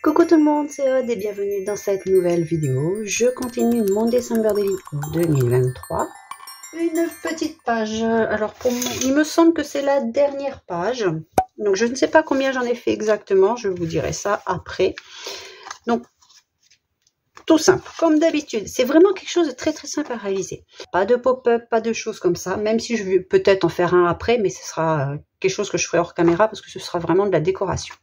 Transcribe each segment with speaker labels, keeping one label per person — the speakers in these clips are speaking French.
Speaker 1: Coucou tout le monde, c'est Aude et bienvenue dans cette nouvelle vidéo. Je continue mon December Daily 2023. Une petite page. Alors pour moi, il me semble que c'est la dernière page. Donc je ne sais pas combien j'en ai fait exactement. Je vous dirai ça après. Donc tout simple, comme d'habitude. C'est vraiment quelque chose de très simple à réaliser. Pas de pop-up, pas de choses comme ça. Même si je vais peut-être en faire un après, mais ce sera quelque chose que je ferai hors caméra parce que ce sera vraiment de la décoration.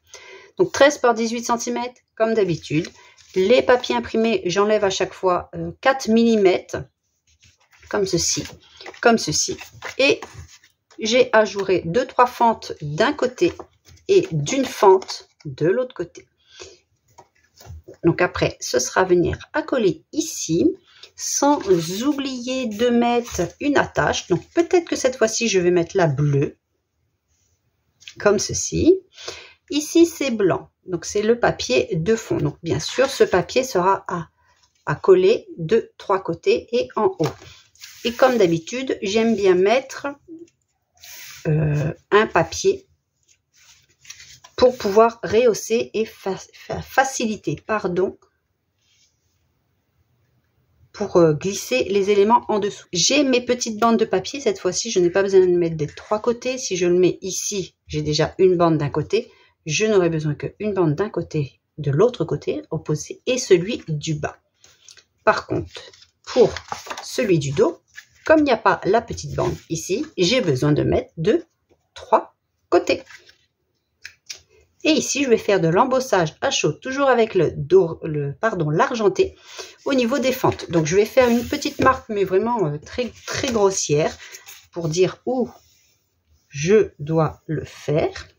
Speaker 1: Donc 13 par 18 cm, comme d'habitude. Les papiers imprimés, j'enlève à chaque fois 4 mm, comme ceci, comme ceci. Et j'ai ajouré 2-3 fentes d'un côté et d'une fente de l'autre côté. Donc après, ce sera venir à coller ici, sans oublier de mettre une attache. Donc peut-être que cette fois-ci, je vais mettre la bleue, comme ceci. Ici, c'est blanc, donc c'est le papier de fond. Donc bien sûr, ce papier sera à coller de 3 côtés et en haut. Et comme d'habitude, j'aime bien mettre un papier pour pouvoir rehausser et faciliter, pour glisser les éléments en dessous. J'ai mes petites bandes de papier. Cette fois-ci, je n'ai pas besoin de mettre des 3 côtés. Si je le mets ici, j'ai déjà une bande d'un côté. Je n'aurai besoin qu'une bande d'un côté, de l'autre côté opposé, et celui du bas. Par contre, pour celui du dos, comme il n'y a pas la petite bande ici, j'ai besoin de mettre de 3 côtés. Et ici, je vais faire de l'embossage à chaud, toujours avec l'argenté au niveau des fentes. Donc, je vais faire une petite marque, mais vraiment très grossière, pour dire où je dois le faire.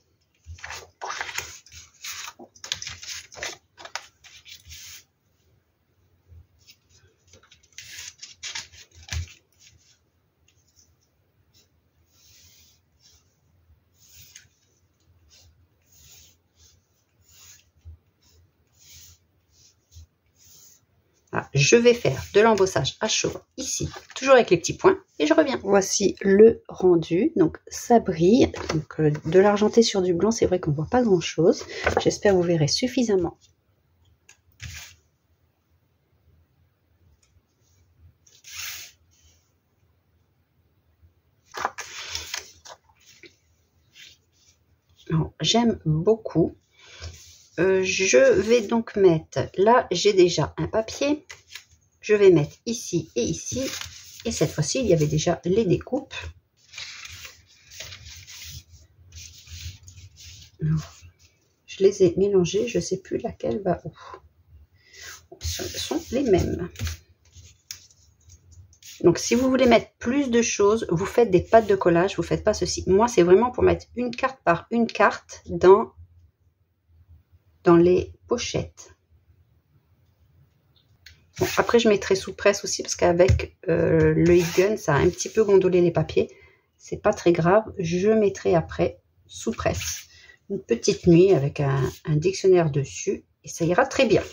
Speaker 1: Ah, je vais faire de l'embossage à chaud ici, toujours avec les petits points, et je reviens. Voici le rendu, donc ça brille, donc de l'argenté sur du blanc, c'est vrai qu'on ne voit pas grand chose. J'espère que vous verrez suffisamment. J'aime beaucoup. Je vais donc mettre, là j'ai déjà un papier, je vais mettre ici et ici, et cette fois-ci il y avait déjà les découpes. Je les ai mélangées, je ne sais plus laquelle va où. Ce sont les mêmes. Donc si vous voulez mettre plus de choses, vous faites des pattes de collage, vous ne faites pas ceci. Moi c'est vraiment pour mettre une carte par une carte dans les pochettes. Bon, après je mettrai sous presse aussi parce qu'avec le heat gun ça a un petit peu gondolé les papiers. C'est pas très grave, je mettrai après sous presse une petite nuit avec un dictionnaire dessus et ça ira très bien.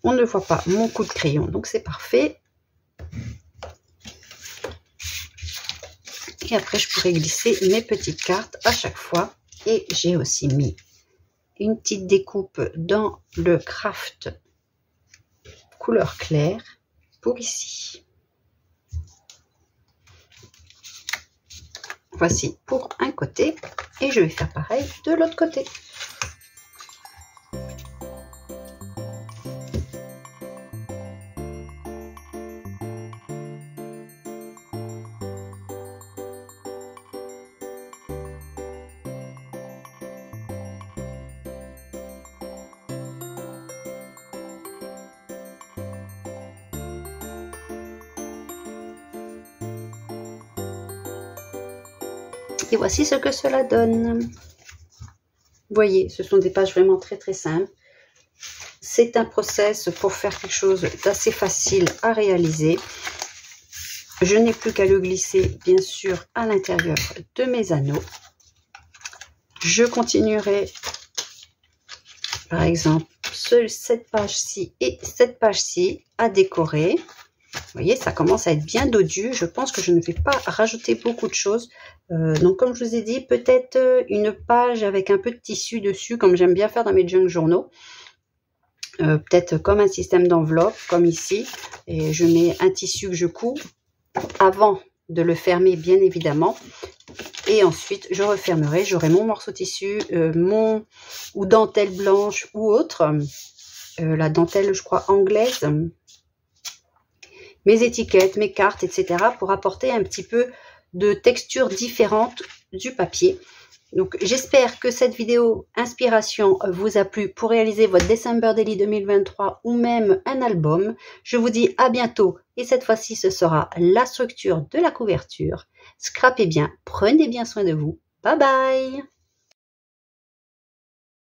Speaker 1: On ne voit pas mon coup de crayon, donc c'est parfait. Et après, je pourrais glisser mes petites cartes à chaque fois. Et j'ai aussi mis une petite découpe dans le craft couleur claire pour ici. Voici pour un côté. Et je vais faire pareil de l'autre côté. Et voici ce que cela donne. Vous voyez, ce sont des pages vraiment très simples. C'est un process pour faire quelque chose d'assez facile à réaliser. Je n'ai plus qu'à le glisser, bien sûr, à l'intérieur de mes anneaux. Je continuerai, par exemple, cette page-ci et cette page-ci à décorer. Vous voyez, ça commence à être bien dodu. Je pense que je ne vais pas rajouter beaucoup de choses. Donc, comme je vous ai dit, peut-être une page avec un peu de tissu dessus, comme j'aime bien faire dans mes junk journaux. Peut-être comme un système d'enveloppe, comme ici. Et je mets un tissu que je couds avant de le fermer, bien évidemment. Et ensuite, je refermerai. J'aurai mon morceau de tissu, ou dentelle blanche ou autre. La dentelle, je crois, anglaise. Mes étiquettes, mes cartes, etc. pour apporter un petit peu de texture différente du papier. Donc, j'espère que cette vidéo inspiration vous a plu pour réaliser votre December Daily 2023 ou même un album. Je vous dis à bientôt et cette fois-ci, ce sera la structure de la couverture. Scrapez bien, prenez bien soin de vous. Bye bye!